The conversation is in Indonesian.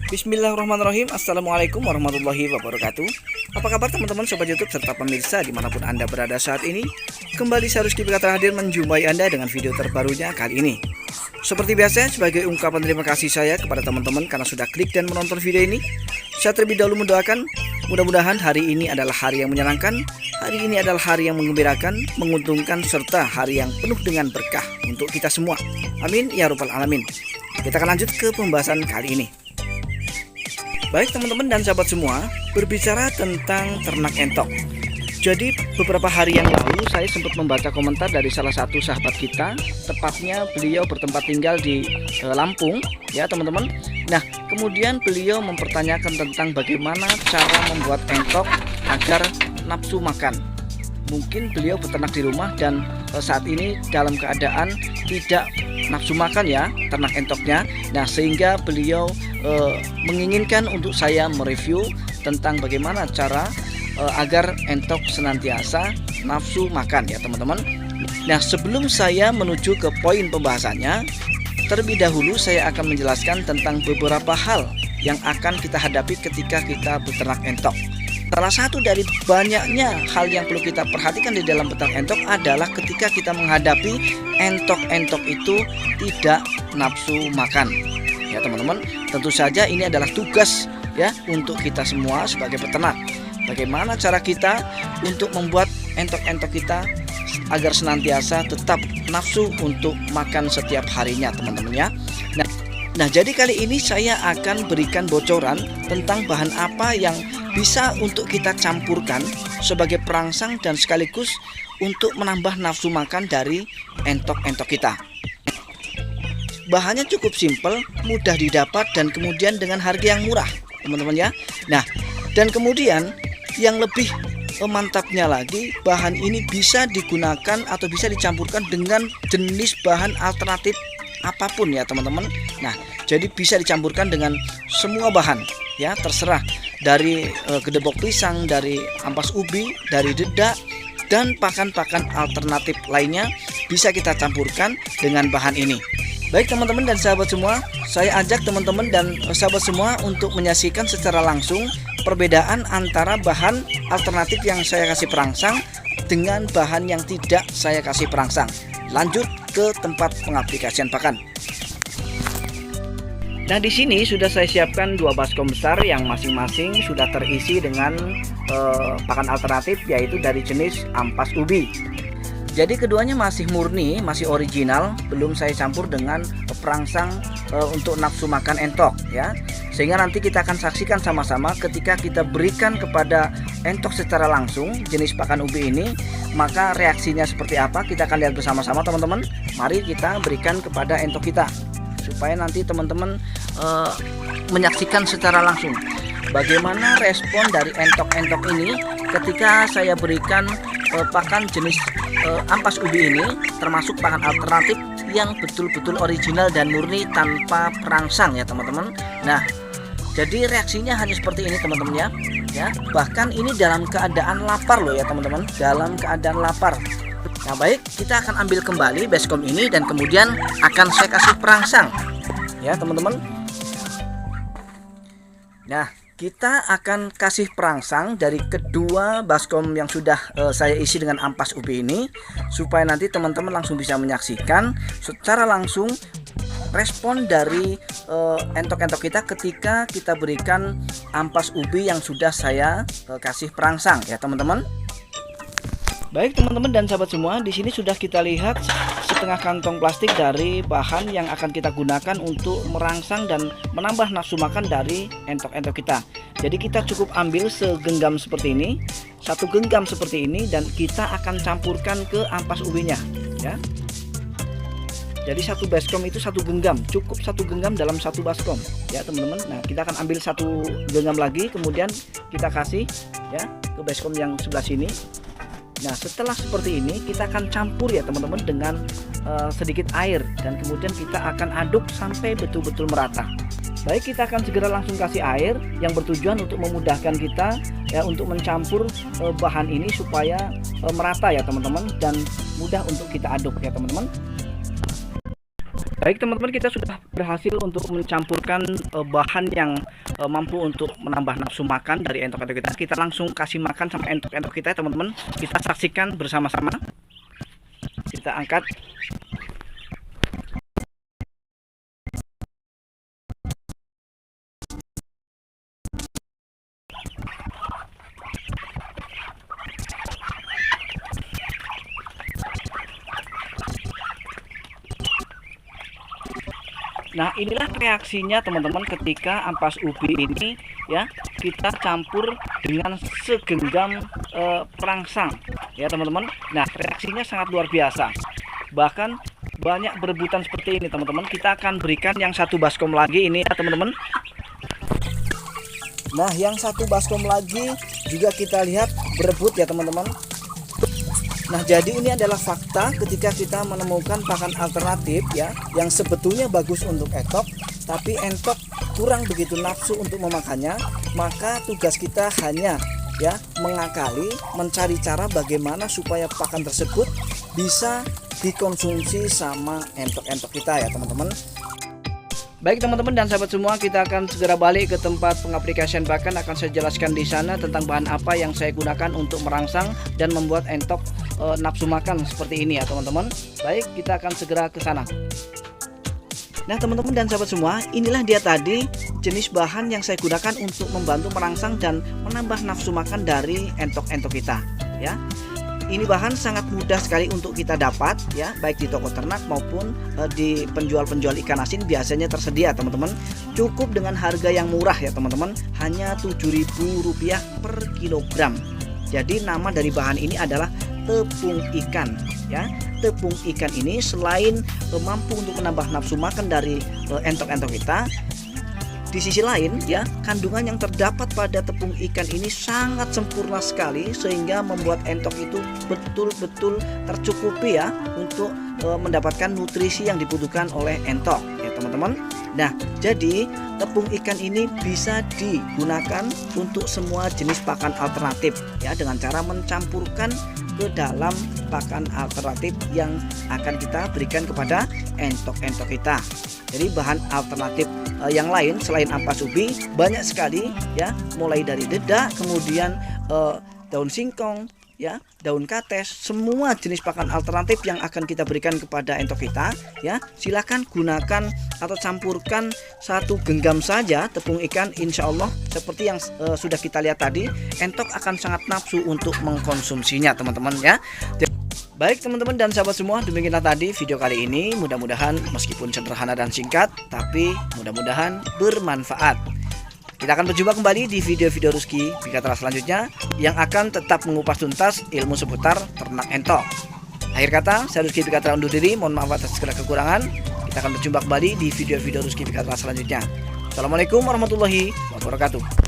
Bismillahirrahmanirrahim. Assalamualaikum warahmatullahi wabarakatuh. Apa kabar teman-teman sobat YouTube serta pemirsa dimanapun Anda berada saat ini? Kembali saya Rusdi berkata hadir menjumpai Anda dengan video terbarunya kali ini. Seperti biasa, sebagai ungkapan terima kasih saya kepada teman-teman karena sudah klik dan menonton video ini, saya terlebih dahulu mendoakan mudah-mudahan hari ini adalah hari yang menyenangkan, hari ini adalah hari yang menggembirakan, menguntungkan, serta hari yang penuh dengan berkah untuk kita semua. Amin ya rabbal alamin. Kita akan lanjut ke pembahasan kali ini. Baik teman-teman dan sahabat semua, berbicara tentang ternak entok. Jadi beberapa hari yang lalu saya sempat membaca komentar dari salah satu sahabat kita, tepatnya beliau bertempat tinggal di Lampung ya teman-teman. Nah kemudian beliau mempertanyakan tentang bagaimana cara membuat entok agar nafsu makan. Mungkin beliau beternak di rumah dan saat ini dalam keadaan tidak nafsu makan ya ternak entoknya. Nah sehingga beliau menginginkan untuk saya mereview tentang bagaimana cara agar entok senantiasa nafsu makan ya teman-teman. Nah sebelum saya menuju ke poin pembahasannya, terlebih dahulu saya akan menjelaskan tentang beberapa hal yang akan kita hadapi ketika kita beternak entok. Salah satu dari banyaknya hal yang perlu kita perhatikan di dalam beternak entok adalah ketika kita menghadapi entok-entok itu tidak nafsu makan. Ya teman-teman, tentu saja ini adalah tugas ya untuk kita semua sebagai peternak. Bagaimana cara kita untuk membuat entok-entok kita agar senantiasa tetap nafsu untuk makan setiap harinya teman-teman ya. Nah jadi kali ini saya akan berikan bocoran tentang bahan apa yang bisa untuk kita campurkan sebagai perangsang dan sekaligus untuk menambah nafsu makan dari entok-entok kita. Bahannya cukup simpel, mudah didapat dan kemudian dengan harga yang murah teman-teman ya. Nah dan kemudian yang lebih mantapnya lagi, bahan ini bisa digunakan atau bisa dicampurkan dengan jenis bahan alternatif apapun ya teman-teman. Nah jadi bisa dicampurkan dengan semua bahan ya, terserah dari gedebok pisang, dari ampas ubi, dari dedak dan pakan-pakan alternatif lainnya bisa kita campurkan dengan bahan ini. Baik teman-teman dan sahabat semua, saya ajak teman-teman dan sahabat semua untuk menyaksikan secara langsung perbedaan antara bahan alternatif yang saya kasih perangsang dengan bahan yang tidak saya kasih perangsang. Lanjut ke tempat pengaplikasian pakan. Nah di sini sudah saya siapkan dua baskom besar yang masing-masing sudah terisi dengan pakan alternatif yaitu dari jenis ampas ubi. Jadi keduanya masih murni, masih original, belum saya campur dengan perangsang untuk nafsu makan entok ya. Sehingga nanti kita akan saksikan sama-sama ketika kita berikan kepada entok secara langsung jenis pakan ubi ini, maka reaksinya seperti apa kita akan lihat bersama-sama teman-teman. Mari kita berikan kepada entok kita supaya nanti teman-teman menyaksikan secara langsung bagaimana respon dari entok-entok ini ketika saya berikan pakan jenis ampas ubi ini, termasuk pakan alternatif yang betul-betul original dan murni tanpa perangsang ya teman-teman. Nah jadi reaksinya hanya seperti ini teman-teman ya. Bahkan ini dalam keadaan lapar loh ya teman-teman, dalam keadaan lapar. Nah baik, kita akan ambil kembali baskom ini dan kemudian akan saya kasih perangsang ya teman-teman. Nah kita akan kasih perangsang dari kedua baskom yang sudah saya isi dengan ampas ubi ini, supaya nanti teman-teman langsung bisa menyaksikan secara langsung respon dari entok-entok kita ketika kita berikan ampas ubi yang sudah saya kasih perangsang ya teman-teman. Baik teman-teman dan sahabat semua, di sini sudah kita lihat setengah kantong plastik dari bahan yang akan kita gunakan untuk merangsang dan menambah nafsu makan dari entok-entok kita. Jadi kita cukup ambil segenggam seperti ini, satu genggam seperti ini, dan kita akan campurkan ke ampas ubinya ya. Jadi satu baskom itu satu genggam, cukup satu genggam dalam satu baskom ya teman-teman. Nah kita akan ambil satu genggam lagi, kemudian kita kasih ya ke baskom yang sebelah sini. Nah setelah seperti ini kita akan campur ya teman-teman dengan sedikit air dan kemudian kita akan aduk sampai betul-betul merata. Baik, kita akan segera langsung kasih air yang bertujuan untuk memudahkan kita ya untuk mencampur bahan ini supaya merata ya teman-teman dan mudah untuk kita aduk ya teman-teman. Baik teman-teman, kita sudah berhasil untuk mencampurkan bahan yang mampu untuk menambah nafsu makan dari entok-entok kita. Kita langsung kasih makan sama entok-entok kita teman-teman. Kita saksikan bersama-sama. Kita angkat. Nah, inilah reaksinya teman-teman ketika ampas ubi ini ya kita campur dengan segenggam perangsang ya teman-teman. Nah, reaksinya sangat luar biasa. Bahkan banyak berebutan seperti ini teman-teman. Kita akan berikan yang satu baskom lagi ini ya teman-teman. Nah, yang satu baskom lagi juga kita lihat berebut ya teman-teman. Nah, jadi ini adalah fakta ketika kita menemukan pakan alternatif ya yang sebetulnya bagus untuk entok, tapi entok kurang begitu nafsu untuk memakannya, maka tugas kita hanya ya mengakali, mencari cara bagaimana supaya pakan tersebut bisa dikonsumsi sama entok-entok kita ya teman-teman. Baik teman-teman dan sahabat semua, kita akan segera balik ke tempat pengaplikasian pakan. Akan saya jelaskan di sana tentang bahan apa yang saya gunakan untuk merangsang dan membuat entok nafsu makan seperti ini ya teman-teman. Baik, kita akan segera ke sana. Nah teman-teman dan sahabat semua, inilah dia tadi jenis bahan yang saya gunakan untuk membantu merangsang dan menambah nafsu makan dari entok-entok kita ya. Ini bahan sangat mudah sekali untuk kita dapat ya, baik di toko ternak maupun di penjual-penjual ikan asin biasanya tersedia teman-teman. Cukup dengan harga yang murah ya teman-teman, hanya Rp7.000 per kilogram. Jadi nama dari bahan ini adalah tepung ikan ya. Tepung ikan ini selain mampu untuk menambah nafsu makan dari entok-entok kita, di sisi lain ya, kandungan yang terdapat pada tepung ikan ini sangat sempurna sekali sehingga membuat entok itu betul-betul tercukupi ya untuk mendapatkan nutrisi yang dibutuhkan oleh entok ya teman-teman. Nah, jadi tepung ikan ini bisa digunakan untuk semua jenis pakan alternatif ya, dengan cara mencampurkan ke dalam pakan alternatif yang akan kita berikan kepada entok-entok kita. Jadi bahan alternatif yang lain selain ampas ubi banyak sekali ya, mulai dari dedak, kemudian daun singkong ya, daun kates, semua jenis pakan alternatif yang akan kita berikan kepada entok kita ya. Silahkan gunakan atau campurkan satu genggam saja tepung ikan, insya Allah seperti yang sudah kita lihat tadi, entok akan sangat nafsu untuk mengkonsumsinya teman-teman ya. Baik teman-teman dan sahabat semua, demikianlah tadi video kali ini. Mudah-mudahan meskipun sederhana dan singkat, tapi mudah-mudahan bermanfaat. Kita akan berjumpa kembali di video-video Rusky Bikatra selanjutnya yang akan tetap mengupas tuntas ilmu seputar ternak entok. Akhir kata, saya Rusky Bikatra undur diri. Mohon maaf atas segala kekurangan. Kita akan berjumpa kembali di video-video Rusky Bikatra selanjutnya. Assalamualaikum warahmatullahi wabarakatuh.